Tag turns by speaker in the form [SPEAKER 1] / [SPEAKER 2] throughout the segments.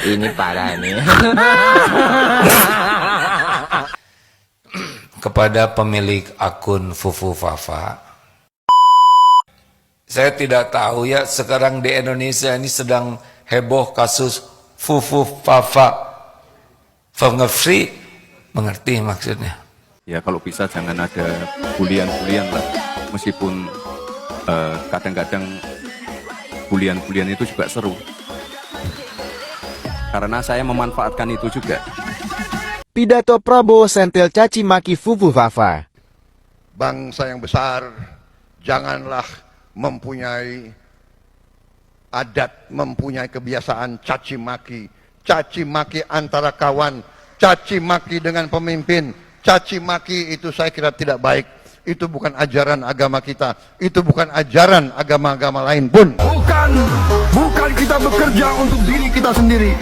[SPEAKER 1] Ini parah nih.
[SPEAKER 2] Kepada pemilik akun Fufu Fafa, saya tidak tahu ya, sekarang di Indonesia ini sedang heboh kasus Fufu Fafa. Free, mengerti maksudnya?
[SPEAKER 3] Ya kalau bisa jangan ada bulian-bulian lah, meskipun kadang-kadang bulian-bulian itu juga seru. Karena saya memanfaatkan itu juga.
[SPEAKER 4] Pidato Prabowo sentil caci maki Fufu Fafa.
[SPEAKER 5] Bangsa yang besar janganlah mempunyai adat, mempunyai kebiasaan caci maki antara kawan, caci maki dengan pemimpin, caci maki itu saya kira tidak baik. Itu bukan ajaran agama kita, itu bukan ajaran agama-agama lain pun. Bukan kita bekerja untuk diri kita sendiri.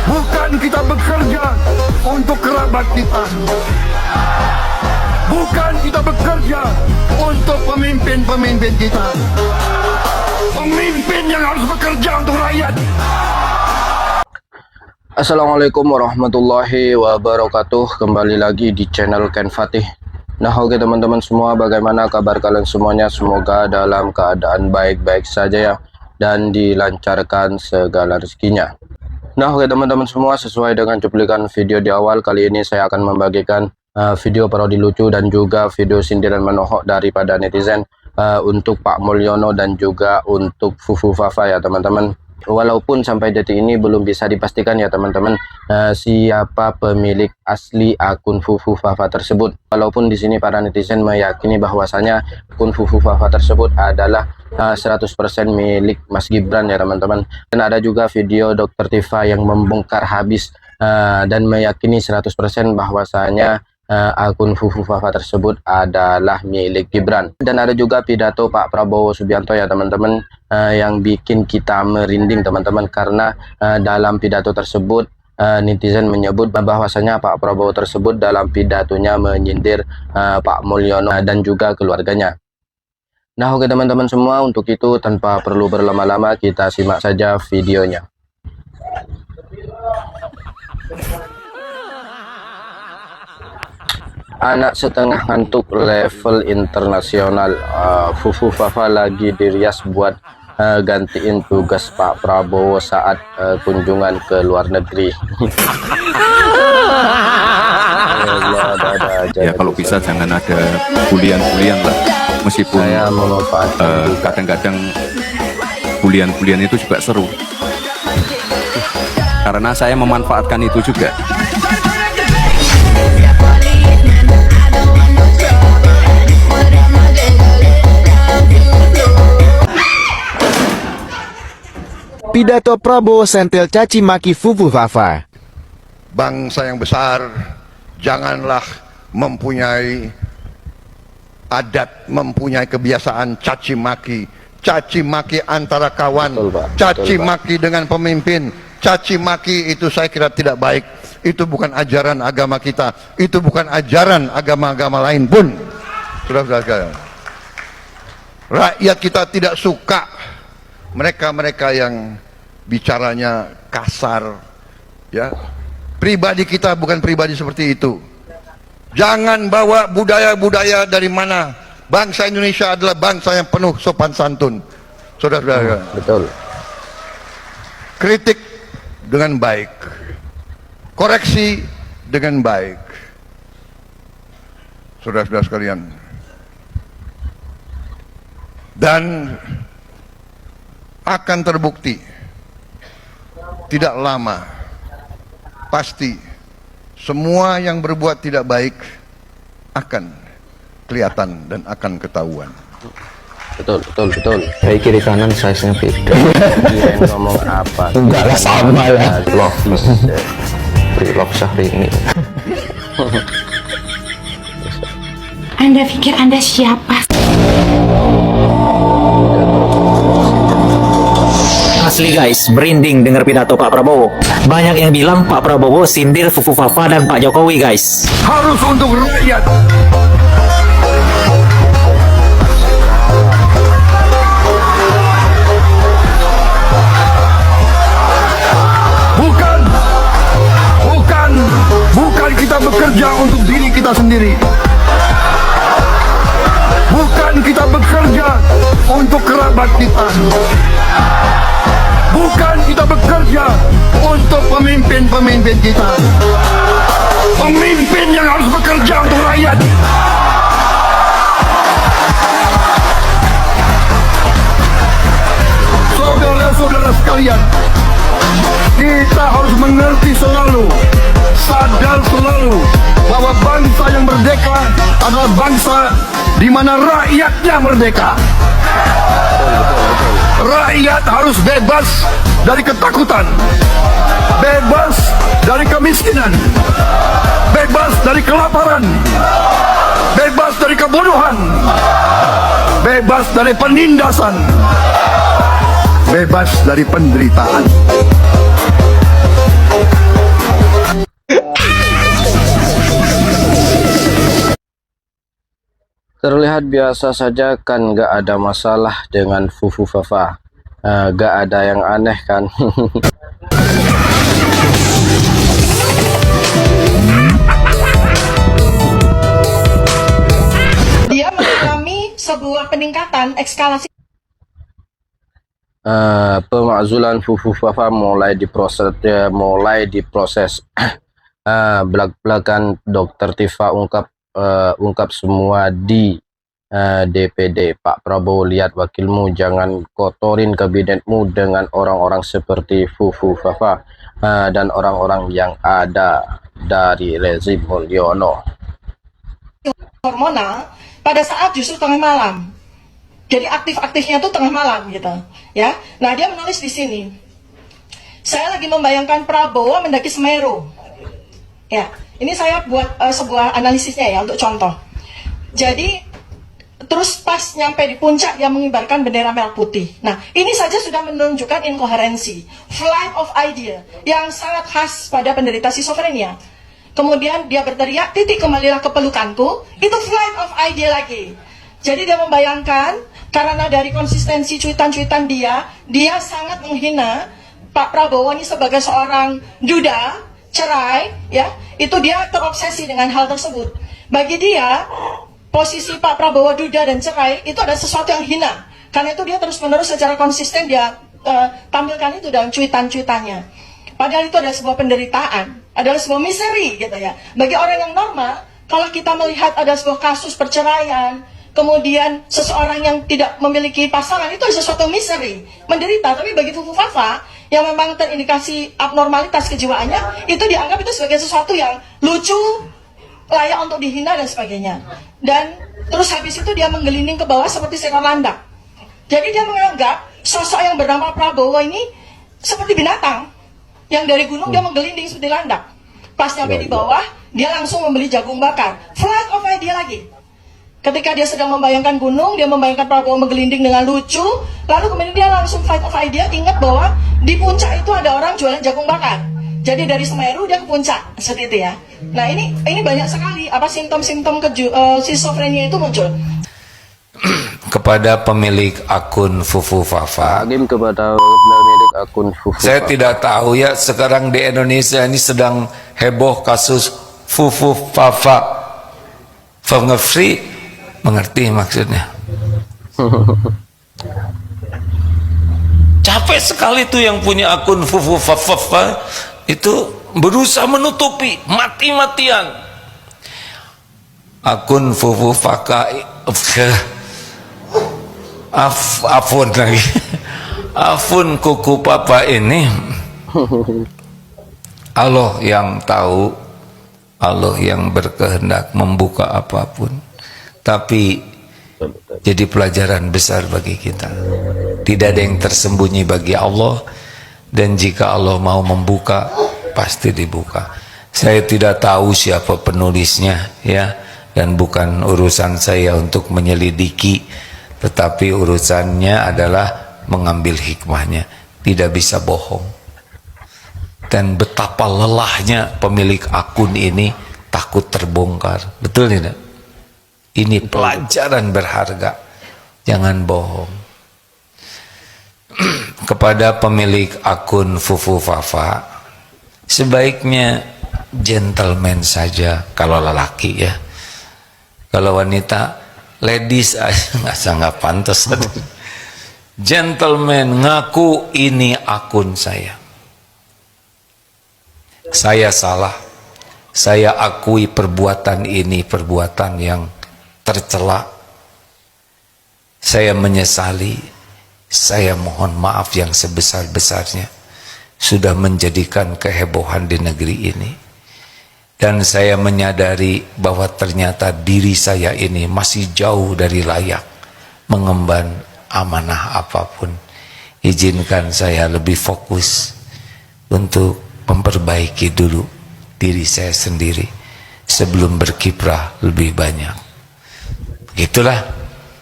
[SPEAKER 5] Bukan kita bekerja untuk kerabat kita. Bukan kita bekerja untuk pemimpin-pemimpin kita. Pemimpin yang harus bekerja untuk rakyat.
[SPEAKER 6] Assalamualaikum warahmatullahi wabarakatuh. Kembali lagi di channel Ken Fatih. Nah oke teman-teman semua, bagaimana kabar kalian semuanya? Semoga dalam keadaan baik-baik saja ya, dan dilancarkan segala rezekinya. Nah oke teman-teman semua, sesuai dengan cuplikan video di awal, kali ini saya akan membagikan video parodi lucu dan juga video sindiran menohok daripada netizen untuk Pak Mulyono dan juga untuk Fufu Fafa ya teman-teman. Walaupun sampai detik ini belum bisa dipastikan ya teman-teman siapa pemilik asli akun Fufu Fafa tersebut. Walaupun di sini para netizen meyakini bahwasanya akun Fufu Fafa tersebut adalah 100% milik Mas Gibran ya teman-teman. Dan ada juga video Dr. Tifa yang membongkar habis dan meyakini 100% bahwasanya akun Fufu Fafa tersebut adalah milik Gibran. Dan ada juga pidato Pak Prabowo Subianto ya teman-teman yang bikin kita merinding teman-teman, karena dalam pidato tersebut netizen menyebut bahwasanya Pak Prabowo tersebut dalam pidatonya menyindir Pak Mulyono dan juga keluarganya. Nah oke teman-teman semua, untuk itu tanpa perlu berlama-lama kita simak saja videonya. Anak setengah ngantuk level internasional, Fufu Fafa lagi dirias buat gantiin tugas Pak Prabowo saat kunjungan ke luar negeri.
[SPEAKER 3] Ya kalau bisa jangan ada bulian-bulian lah, meskipun kadang-kadang bulian-bulian itu juga seru. Karena saya memanfaatkan itu juga.
[SPEAKER 4] Pidato Prabowo sentil caci maki Fufu Fafa.
[SPEAKER 5] Bangsa yang besar janganlah mempunyai adat, mempunyai kebiasaan caci maki antara kawan, caci maki dengan pemimpin, caci maki itu saya kira tidak baik. Itu bukan ajaran agama kita, itu bukan ajaran agama-agama lain pun. Saudara-saudara sekalian, rakyat kita tidak suka mereka-mereka yang bicaranya kasar ya. Pribadi kita bukan pribadi seperti itu. Jangan bawa budaya-budaya dari mana. Bangsa Indonesia adalah bangsa yang penuh sopan santun. Saudara-saudara,
[SPEAKER 6] betul.
[SPEAKER 5] Kritik dengan baik, koreksi dengan baik. Saudara-saudara sekalian, dan akan terbukti tidak lama, pasti semua yang berbuat tidak baik akan kelihatan dan akan ketahuan.
[SPEAKER 6] Betul. Kayak kiri kanan size-nya beda. Kirain ngomong apa?
[SPEAKER 1] Enggak lah, sama ya.
[SPEAKER 6] Vlog Syahrini.
[SPEAKER 7] Anda pikir Anda siapa?
[SPEAKER 8] Asli guys, merinding dengar pidato Pak Prabowo. Banyak yang bilang Pak Prabowo sindir Fufu Fafa dan Pak Jokowi guys.
[SPEAKER 5] Harus untuk rakyat. untuk kerabat kita. Bukan kita bekerja untuk pemimpin-pemimpin kita. Pemimpin yang harus bekerja untuk rakyat. Saudara-saudara sekalian, kita harus mengerti selalu, sadar selalu bahwa bangsa yang merdeka adalah bangsa di mana rakyatnya merdeka. Rakyat harus bebas dari ketakutan, bebas dari kemiskinan, bebas dari kelaparan, bebas dari kebodohan, bebas dari penindasan, bebas dari penderitaan.
[SPEAKER 6] Terlihat biasa saja kan, gak ada masalah dengan Fufu Fafa. Gak ada yang aneh kan.
[SPEAKER 9] Dia mengalami sebuah peningkatan eskalasi.
[SPEAKER 6] Pemakzulan Fufu Fafa mulai diproses. Belak-belakan Dr. Tifa ungkap semua di DPD. Pak Prabowo, lihat wakilmu, jangan kotorin kabinetmu dengan orang-orang seperti Fufu Fafa dan orang-orang yang ada dari rezim Mulyono.
[SPEAKER 9] Hormonal pada saat justru tengah malam. Jadi aktif-aktifnya tuh tengah malam gitu, ya. Nah, dia menulis di sini. Saya lagi membayangkan Prabowo mendaki Semeru. Ya, ini saya buat sebuah analisisnya ya untuk contoh. Jadi terus pas nyampe di puncak dia mengibarkan bendera merah putih. Nah, ini saja sudah menunjukkan inkoherensi, flight of idea yang sangat khas pada penderita skizofrenia. Kemudian dia berteriak, titik kembalilah ke pelukanku, itu flight of idea lagi. Jadi dia membayangkan karena dari konsistensi cuitan-cuitan dia sangat menghina Pak Prabowo ini sebagai seorang duda, cerai, ya, itu dia terobsesi dengan hal tersebut. Bagi dia, posisi Pak Prabowo duda dan cerai itu ada sesuatu yang hina. Karena itu dia terus-menerus secara konsisten dia tampilkan itu dalam cuitan-cuitannya. Padahal itu adalah sebuah penderitaan, adalah sebuah misteri gitu ya. Bagi orang yang normal, kalau kita melihat ada sebuah kasus perceraian, kemudian seseorang yang tidak memiliki pasangan, itu sesuatu misteri, menderita. Tapi bagi Fufu Fafa yang memang terindikasi abnormalitas kejiwaannya, itu dianggap itu sebagai sesuatu yang lucu, layak untuk dihina dan sebagainya. Dan terus habis itu dia menggelinding ke bawah seperti seekor landak. Jadi dia menganggap sosok yang bernama Prabowo ini seperti binatang yang dari gunung dia menggelinding seperti landak. Pas sampai di bawah, dia langsung membeli jagung bakar. Flight of idea lagi. Ketika dia sedang membayangkan gunung, dia membayangkan Prabowo menggelinding dengan lucu, lalu kemudian dia langsung flight of idea, ingat bahwa di puncak itu ada orang jualan jagung bakar. Jadi dari Semeru dia ke puncak, seperti itu ya. Nah, ini banyak sekali apa simptom-simptom skizofrenia itu muncul.
[SPEAKER 2] Kepada pemilik akun Fufu Fafa,
[SPEAKER 6] Kepada pemilik akun Fufu Fafa.
[SPEAKER 2] saya tidak tahu ya, sekarang di Indonesia ini sedang heboh kasus Fufu Fafa. Free, mengerti maksudnya? Capek sekali tuh yang punya akun Fufu Fafa itu berusaha menutupi mati-matian akun Fufu Fafa. Afun lagi. Afun kuku papa ini Allah yang tahu, Allah yang berkehendak membuka apapun. Tapi jadi pelajaran besar bagi kita. Tidak ada yang tersembunyi bagi Allah, dan jika Allah mau membuka pasti dibuka. Saya tidak tahu siapa penulisnya ya, dan bukan urusan saya untuk menyelidiki. Tetapi urusannya adalah mengambil hikmahnya. Tidak bisa bohong. Dan betapa lelahnya pemilik akun ini takut terbongkar. Betul tidak? Ini pelajaran berharga. Jangan bohong. Kepada pemilik akun Fufu Fafa, sebaiknya gentleman saja kalau lelaki ya. Kalau wanita, ladies aja nggak pantas. Gentleman ngaku ini akun saya. Saya salah. Saya akui perbuatan ini perbuatan yang tercela. Saya menyesali. Saya mohon maaf yang sebesar-besarnya sudah menjadikan kehebohan di negeri ini. Dan saya menyadari bahwa ternyata diri saya ini masih jauh dari layak mengemban amanah apapun. Izinkan saya lebih fokus untuk memperbaiki dulu diri saya sendiri sebelum berkiprah lebih banyak. Begitulah.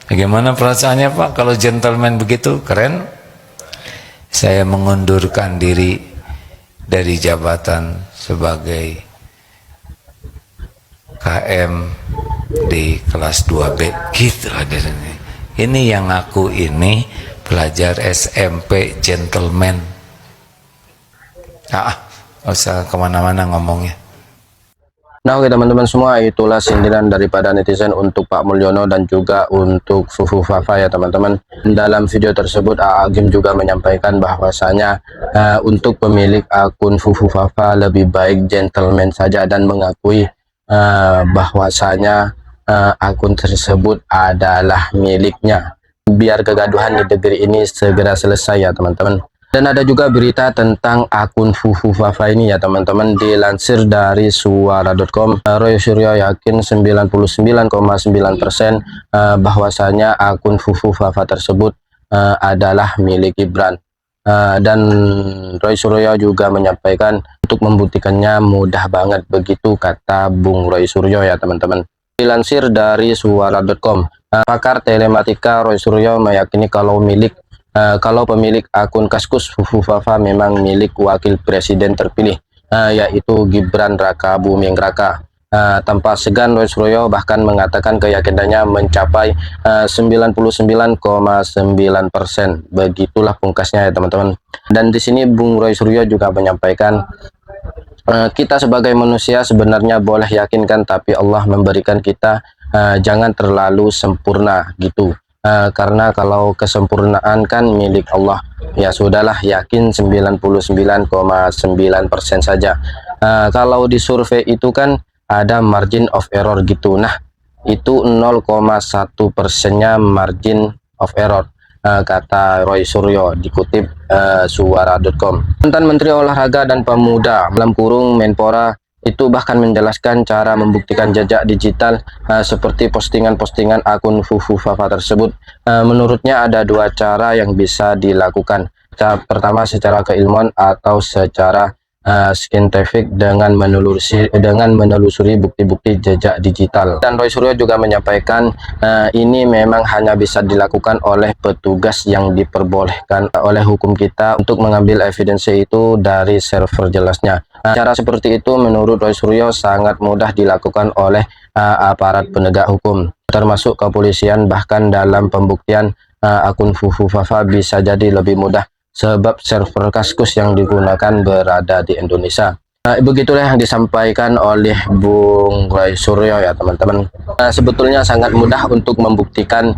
[SPEAKER 2] Bagaimana perasaannya Pak kalau gentleman begitu? Keren. Saya mengundurkan diri dari jabatan sebagai KM di kelas 2B. Gitu adanya. Ini yang aku ini pelajar SMP gentleman. Nggak usah kemana-mana ngomongnya.
[SPEAKER 6] Nah oke teman-teman semua, itulah sindiran daripada netizen untuk Pak Mulyono dan juga untuk Fufu Fafa ya teman-teman. Dalam video tersebut Agim juga menyampaikan bahwasanya untuk pemilik akun Fufu Fafa lebih baik gentleman saja dan mengakui bahwasanya akun tersebut adalah miliknya, biar kegaduhan di negeri ini segera selesai ya teman-teman. Dan ada juga berita tentang akun Fufu Fafa ini ya teman-teman. Dilansir dari suara.com, Roy Suryo yakin 99,9% bahwasanya akun Fufu Fafa tersebut adalah milik Gibran. Dan Roy Suryo juga menyampaikan untuk membuktikannya mudah banget, begitu kata Bung Roy Suryo ya teman-teman. Dilansir dari suara.com, pakar telematika Roy Suryo meyakini kalau pemilik akun Kaskus Fufu Fafa memang milik wakil presiden terpilih, yaitu Gibran Raka Buming Raka. Tanpa segan Roy Suryo bahkan mengatakan keyakinannya mencapai 99,9%. Begitulah pungkasnya ya teman-teman. Dan di sini Bung Roy Suryo juga menyampaikan, kita sebagai manusia sebenarnya boleh yakinkan, tapi Allah memberikan kita jangan terlalu sempurna gitu. Karena kalau kesempurnaan kan milik Allah, ya sudahlah, yakin 99,9% saja. Kalau di survei itu kan ada margin of error gitu. Nah itu 0,1%-nya margin of error, kata Roy Suryo, dikutip suara.com. Mantan Menteri Olahraga dan Pemuda (Menpora) itu bahkan menjelaskan cara membuktikan jejak digital seperti postingan-postingan akun Fufu Fafa tersebut. Menurutnya ada dua cara yang bisa dilakukan. Pertama secara keilmuan atau secara saintifik dengan menelusuri bukti-bukti jejak digital. Dan Roy Suryo juga menyampaikan ini memang hanya bisa dilakukan oleh petugas yang diperbolehkan oleh hukum kita untuk mengambil evidensi itu dari server jelasnya. Cara seperti itu menurut Roy Suryo sangat mudah dilakukan oleh aparat penegak hukum, termasuk kepolisian. Bahkan dalam pembuktian akun Fufu Fafa bisa jadi lebih mudah sebab server Kaskus yang digunakan berada di Indonesia. Begitulah yang disampaikan oleh Bung Roy Suryo ya teman-teman. Sebetulnya sangat mudah untuk membuktikan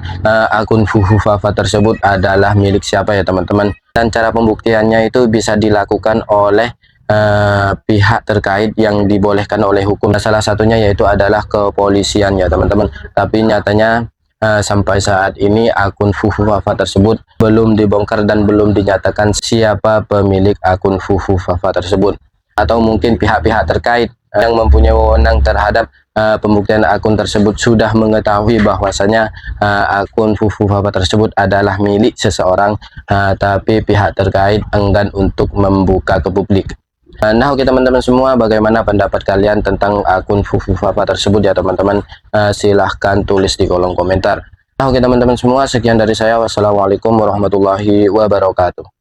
[SPEAKER 6] akun Fufu Fafa tersebut adalah milik siapa ya teman-teman. Dan cara pembuktiannya itu bisa dilakukan oleh pihak terkait yang dibolehkan oleh hukum. Salah satunya yaitu adalah kepolisian ya teman-teman. Tapi nyatanya sampai saat ini akun Fufu Fafa tersebut belum dibongkar dan belum dinyatakan siapa pemilik akun Fufu Fafa tersebut. Atau mungkin pihak-pihak terkait yang mempunyai wewenang terhadap pembuktian akun tersebut sudah mengetahui bahwasanya akun Fufu Fafa tersebut adalah milik seseorang, tapi pihak terkait enggan untuk membuka ke publik. Nah oke teman-teman semua, bagaimana pendapat kalian tentang akun Fufu Fafa tersebut ya teman-teman? Silahkan tulis di kolom komentar. Nah oke teman-teman semua, sekian dari saya. Wassalamualaikum warahmatullahi wabarakatuh.